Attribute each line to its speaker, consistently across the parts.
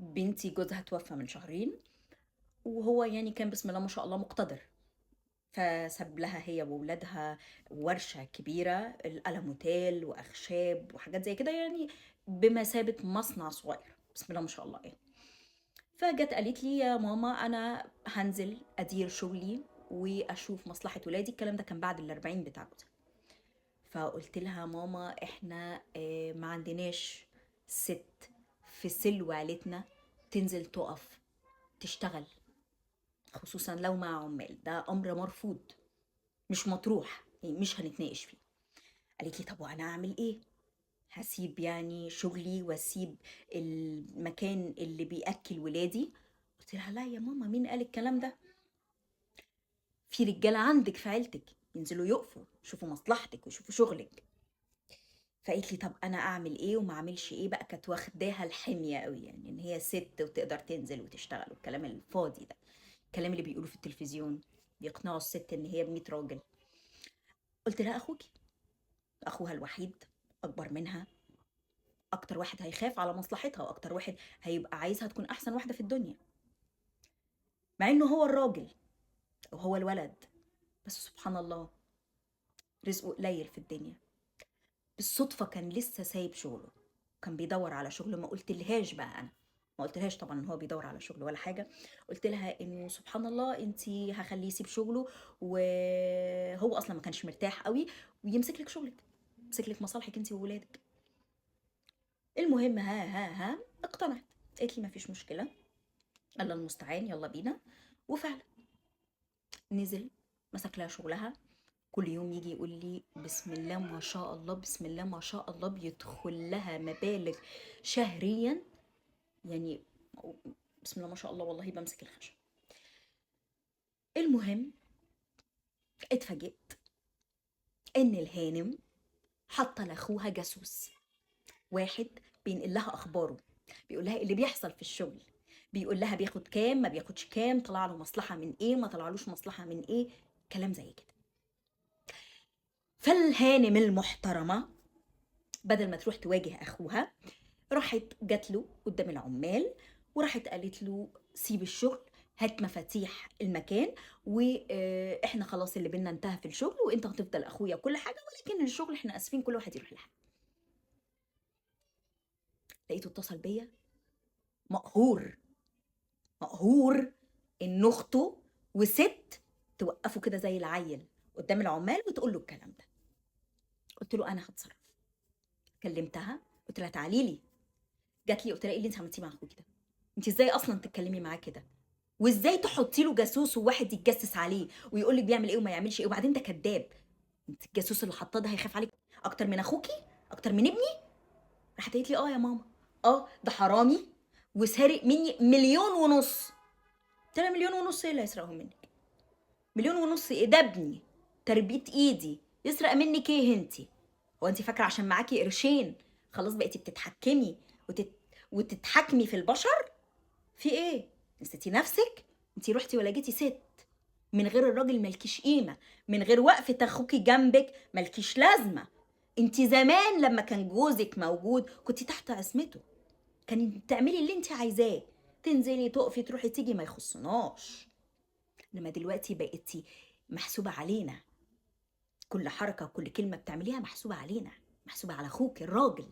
Speaker 1: بنتي جوزها توفى من شهرين، وهو يعني كان بسم الله ما شاء الله مقتدر، فساب لها هي وولادها ورشة كبيرة، الألموتال وأخشاب وحاجات زي كده يعني، بمثابة مصنع صغير بسم الله ما شاء الله يعني. فجت قالت لي يا ماما أنا هنزل أدير شغلي وأشوف مصلحة ولادي. الكلام ده كان بعد ال40 بتاع جوزها. فقلت لها ماما احنا ما عندناش ست في سلو عيلتنا تنزل تقف تشتغل، خصوصا لو مع عمال، ده امر مرفوض مش مطروح يعني مش هنتناقش فيه. قالت لي طب وانا اعمل ايه؟ هسيب يعني شغلي واسيب المكان اللي بياكل ولادي؟ قلت لها لا يا ماما، مين قال الكلام ده؟ في رجاله عندك في عيلتك ينزلوا يقفوا يشوفوا مصلحتك ويشوفوا شغلك. فقالت لي طب انا اعمل ايه وما اعملش ايه بقى، كانت واخداها الحميه قوي يعني ان هي ست وتقدر تنزل وتشتغل والكلام الفاضي ده، الكلام اللي بيقولوه في التلفزيون بيقنعوا الست ان هي ب100 راجل. قلت لها اخوكي، اخوها الوحيد، اكبر منها، اكتر واحد هيخاف على مصلحتها واكتر واحد هيبقى عايزها تكون احسن واحده في الدنيا، مع انه هو الراجل وهو الولد. بس سبحان الله رزقه قليل في الدنيا. بالصدفه كان لسه سايب شغله، كان بيدور على شغل. ما قلتلهاش بقى انا، ما قلتلهاش طبعا ان هو بيدور على شغل ولا حاجه. قلت لها انه سبحان الله انتي هخليه يسيب شغله، وهو اصلا ما كانش مرتاح قوي، ويمسك لك شغلك، يمسك لك مصالحك انتي وولادك. المهم ها اقتنعت. قالت لي ما فيش مشكله، الله المستعان يلا بينا. وفعلا نزل مسك لها شغلها. كل يوم يجي يقول لي بسم الله ما شاء الله بسم الله ما شاء الله بيدخل لها مبالغ شهريا يعني، بسم الله ما شاء الله والله بمسك الخشب. المهم اتفاجئت ان الهانم حاطه لاخوها جاسوس، واحد بينقل لها اخباره، بيقول لها اللي بيحصل في الشغل، بيقول لها بياخد كام ما بياخدش كام، طلع له مصلحه من ايه ما طلعلوش مصلحه من ايه، كلام زي كده. فالهانم المحترمه بدل ما تروح تواجه اخوها، راحت جات له قدام العمال وراحت قالت له سيب الشغل، هات مفاتيح المكان، واحنا خلاص اللي بينا انتهى في الشغل، وانت هتفضل اخويا كل حاجه، ولكن الشغل احنا اسفين كل واحد يروح لحاله. لقيته اتصل بيا مقهور، مقهور ان اخته وست توقفه كده زي العيل قدام العمال وتقول له الكلام ده. قلت له انا هتصرف. كلمتها قلت لها تعالي لي. جات لي قلت لها ايه اللي انت عملتيه مع اخوكي ده؟ انت ازاي اصلا تتكلمي معاه كده؟ وازاي تحطي له جاسوس وواحد يتجسس عليه ويقول لك بيعمل ايه وما يعملش ايه؟ وبعدين ده كذاب. انت الجاسوس اللي حطاه ده هيخاف عليك اكتر من اخوكي، اكتر من ابني. راحت قالت لي اه يا ماما، اه ده حرامي وسارق مني 1,500,000. قلت لها 1,500,000 ايه اللي هيسرقهم منك؟ 1,500,000 ايه؟ ده ابني تربية ايدي، يسرق منك ايه انتي؟ هو انتي فاكره عشان معاكي قرشين خلاص بقيتي بتتحكمي وتتحكمي في البشر؟ في ايه؟ نسيتي نفسك؟ انتي رحتي ولا جيتي ست؟ من غير الراجل ملكيش قيمه، من غير وقفه اخوكي جنبك ملكيش لازمه. انتي زمان لما كان جوزك موجود كنتي تحت عصمته، كان تعملي اللي انتي عايزاه، تنزلي تقفي تروحي تيجي ما يخصناش. انما دلوقتي بقيتي محسوبه علينا، كل حركه وكل كلمه بتعمليها محسوبه علينا، محسوبه على اخوك الراجل.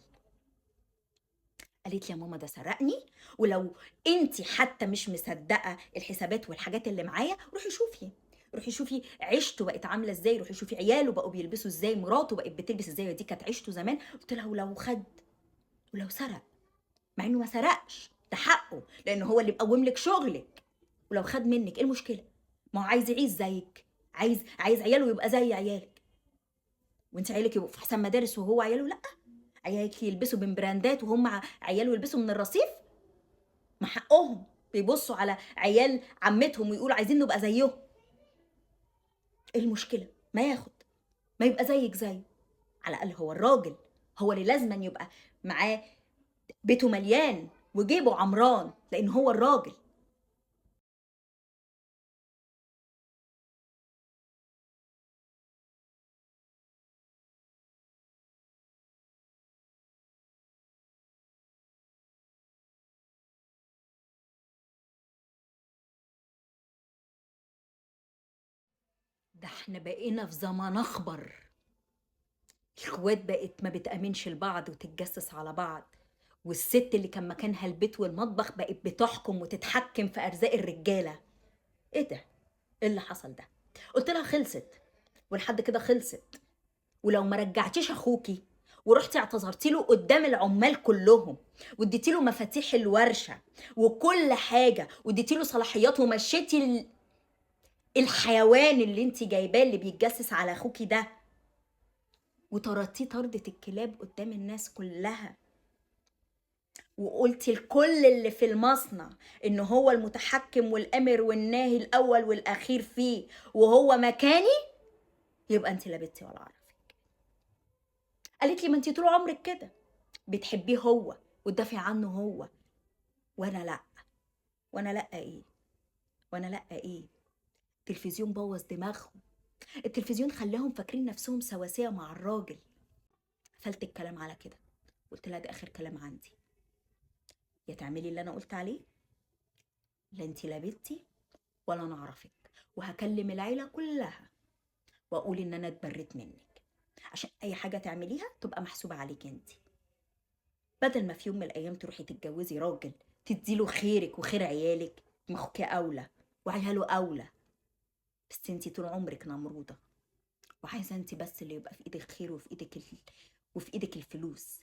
Speaker 1: قالت لي يا ماما ده سرقني، ولو انت حتى مش مصدقه الحسابات والحاجات اللي معايا روحي شوفي، روحي شوفي عيشته بقت عامله ازاي، روحي شوفي عياله بقوا بيلبسوا ازاي، مراته بقت بتلبس ازاي، دي كانت عيشته زمان. قلت لها ولو خد ولو سرق، مع انه ما سرقش ده حقه لانه هو اللي مقوم لك شغلك، ولو خد منك ايه المشكله؟ ما هو عايز يعيش زيك، عايز عياله يبقى زي عيالك، وانت عيالك يبقوا في احسن مدارس وهو عياله لا، عيالك يلبسوا من براندات وهم عياله يلبسوا من الرصيف. ما حقهم بيبصوا على عيال عمتهم ويقولوا عايزين نبقى زيهم. ايه المشكله؟ ما ياخد، ما يبقى زيك زيه. على الاقل هو الراجل، هو اللي لازما يبقى معاه بيته مليان وجيبه عمران لان هو الراجل. ده احنا بقينا في زمن اخبر. الإخوات بقت ما بتأمنش لبعض وتتجسس على بعض، والست اللي كان مكانها البيت والمطبخ بقت بتحكم وتتحكم في أرزاق الرجالة. إيه ده؟ إيه اللي حصل ده؟ قلت لها خلصت، ولحد كده خلصت. ولو ما رجعتيش أخوكي ورحتي اعتذرتي له قدام العمال كلهم، واديتي له مفاتيح الورشة وكل حاجة، واديتي له صلاحيات، ومشيتي الحيوان اللي انت جايباه اللي بيتجسس على أخوكي ده، وطردتيه طردة الكلاب قدام الناس كلها، وقلتي لكل اللي في المصنع ان هو المتحكم والامر والناهي الاول والاخير فيه وهو مكاني، يبقى انت لا بنتي ولا اعرفك. قالت لي ما انت طول عمرك كده بتحبيه هو وتدافعي عنه هو، وانا لا. وانا لا ايه؟ وانا لا ايه؟ التلفزيون بوظ دماغهم. التلفزيون خلاهم فاكرين نفسهم سواسية مع الراجل. قفلت الكلام على كده، قلت لها ده اخر كلام عندي، يا تعملي اللي انا قلت عليه، لا انت لا بنتي ولا انا اعرفك، وهكلم العيله كلها واقول ان انا اتبريت منك، عشان اي حاجه تعمليها تبقى محسوبه عليك انت، بدل ما في يوم من الايام تروحي تتجوزي راجل تديله خيرك وخير عيالك. ما اخوكي اولى وعياله اولى، بس انت طول عمرك نمروده، وعايزه انت بس اللي يبقى في ايدك خير وفي ايدك الفلوس،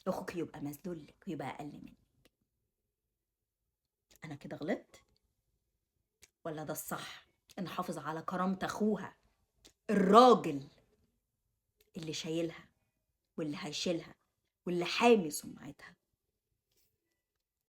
Speaker 1: اخوك يبقى مذلولك ويبقى اقل منك. انا كده غلطت ولا ده الصح؟ ان حافظ على كرامه اخوها الراجل اللي شايلها واللي هيشيلها واللي حامي سمعتها.